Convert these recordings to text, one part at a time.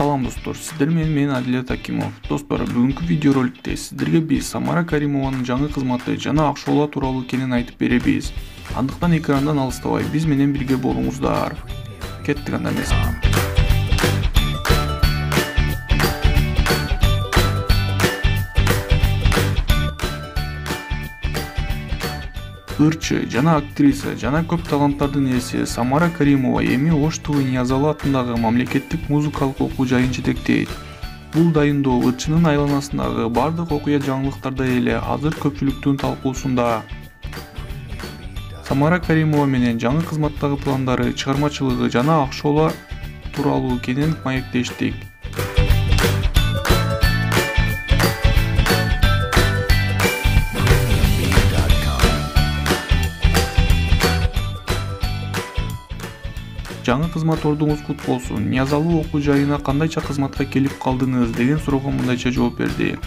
Салам достор, сиздер менен мен Адилет Акимов. Достор, бүгүнкү видеороликте сиздерге биз Самара Каримованын жаңы кызматы жана Акшола тууралуу кенен айтып беребиз. Андыктан экрандан алыстабай биз менен бирге болуңуздар. Кеттик анда эмес. Ырчы жана актриса жана көп таланттардын ээси Самара Каримова эми Ош ТВ Ниязалы атындагы мамлекеттик музыкалык окуу жайын жетектейт. Бул дайындоо ырчынын айланасындагы бардык окуя жаңылыктарда эле азыр көпчүлүктүн талкуусунда. Самара Каримова менен жаңы кызматтагы пландары, чыгармачылыгы жана Акшола тууралуу кенен маектештик. Жаңы кызмат ордуңуз кут болсун. Ниязалы окуу жайына кандайча кызматка келип калдыңыз деген суроого мындайча жооп берди.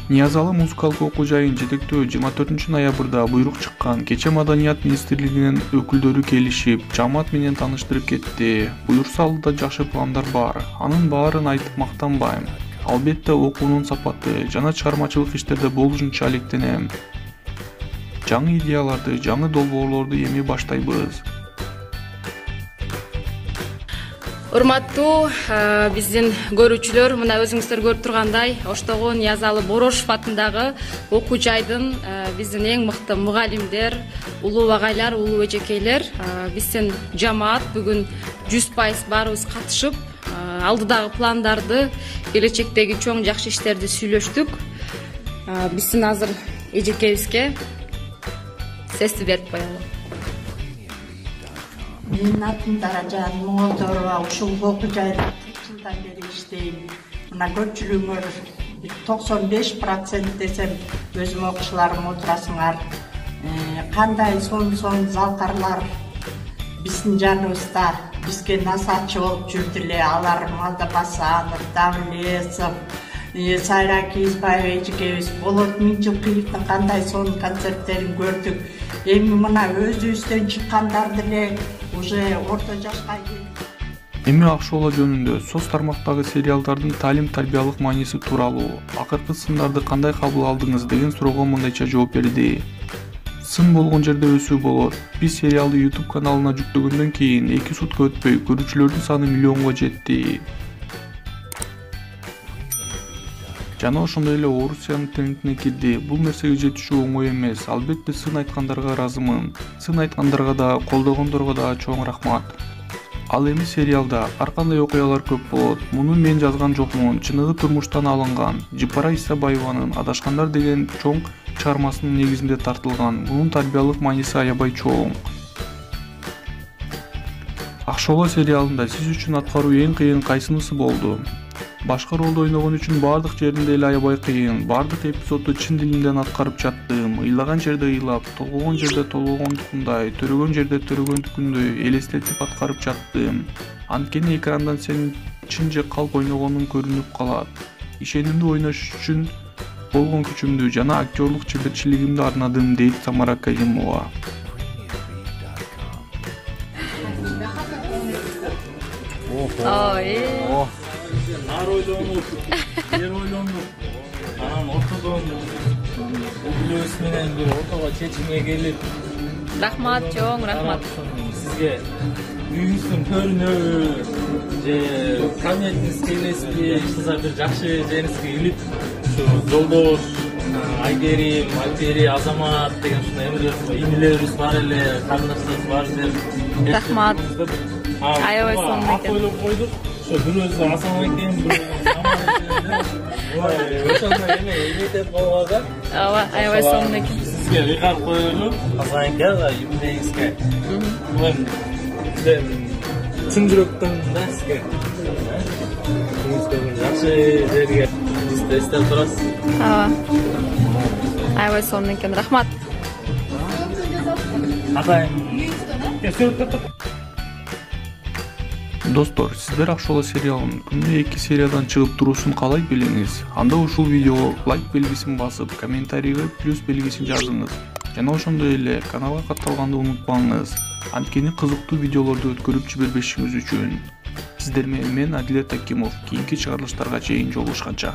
Ниязалы музыкалык окуу жайын жетектөө 24 ноябрда буйрук чыккан. Кече Маданият министрлигинин өкүлдөрү келишип, жамаат менен тааныштырып кетти. Буюрса алдыда жакшы пландар бар. Анын баарын айтып мактанбайм. Албетте окуунун сапаты жана чыгармачылык иштерде болушунча алектенем. Жаңы идеяларды, жаңы долбоорлорду эми баштайбыз. Урматтуу биздин көрүүчүлөр, мына өзүңүздөр көрүп тургандай, Оштогу Ниязалы Борошов атындагы окуу жайдын биздин эң мыкты мугалимдер, улуу агайлар, улуу эжекейлер, биздин жамаат бүгүн 100% баарыбыз катышып, алдыдагы пландарды, келечектеги чоң жакшы иштерди сүйлөштүк. Биздин азыр эжекебизге сөздү берип коелу. Менин атым Даражан Моңолдорова, ушул окуу жайда 40 жылдан бери иштейм. Мына көпчүлүгүңөр 95% десем өзүм окуучуларым отурасыңар. Кандай сонун залкарлар биздин жаныбызда бизге насаатчы болуп жүрдү эле. Алар Малда Басанов, Давлесов, Сайра Кийизбаева эжекебиз, Болот Миңжылкыевдин кандай сонун концерттерин көрдүк. Эми мына өзүбүздөн чыккандар деле уже орто жашка келип. Эми Акшола жөнүндө соц тармактагы сериалдардын таалим-тарбиялык мааниси тууралуу, акыркы сындарды кандай кабыл алдыңыз деген суроого мындайча жооп берди. Сын болгон жерде өсүү болот. Биз сериалды YouTube каналына жүктөгөндөн кийин 2 сутка өтпөй көрүүчүлөрдүн саны миллионго жетти. Жана ошондой эле Орусиянын трендине кирди. Бул нерсеге жетишүү оңой эмес. Албетте сын айткандарга ыраазымын. Сын айткандарга да, колдогондорго да чоң рахмат. Ал эми сериалда ар кандай окуялар көп болот. Муну мен жазган жокмун, чыныгы турмуштан алынган. Жыпара Исабаеванын Адашкандар деген чоң чыгармасынын негизинде тартылган. Мунун тарбиялык мааниси аябай чоң. Акшола сериалында сиз үчүн аткаруу эң кыйын кайсынысы болду? Башка ролду ойногон үчүн бардык жеринде эле аябай кыйын. Бардык эпизодду чын дилимден аткарып жаттым. Ыйлаган жерде ыйлап, толгогон жерде толгогондукундай, төрөгөн жерде төрөгөндүкүндөй элестетип аткарып жаттым. Анткени экрандан сенин чын же калп ойногонуң көрүнүп калат. Ишенимдүү ойнош үчүн болгон күчүмдү жана актерлук чеберчилигимди арнадым, дейт Самара Каримова. Ар ойлонуп, жер ойлонуп, анан ортодон өкүлүбүз менен бир ортого чечимге келип. Рахмат, чоң рахмат. Сизге үйүңүздүн көрүнөбү же камиятыңыз келеспи, кызга бир жакшы жериңизге илип, ушу Жолдош, Айгерим, Альбери, Азамат деген ушундай инилерибиз бар эле, карындаштарыбыз бар эле. Рахмат. Аябай сонун экен. Ойлоп койдук. Бирөөсү Асан экен, бирөөсү ошондой элетип койгон да. Ооба, аябай сонун экен. Сизге ыйгарып коелу, Асан эке, юбилейиңизге. Мен чын жүрөктөн да сизге. Сизге жакшы жерге бизди эстеп турасыз. Ооба. Аябай сонун экен, рахмат. Атайын. Достор, сиздер Акшола сериалын күндө 2 сериядан чыгып туруусун каалай белиңиз. Анда ушул видеого лайк белгисин басып, комментарийге плюс белгисин жазыңыз. Жана ошондой эле каналга катталганды унутпаңыз. Анткени кызыктуу видеолорду өткөрүп жибербешиңиз үчүн. Сиздер менен мен Адилет Акимов. Кийинки чыгарылыштарга чейин жолугушканча.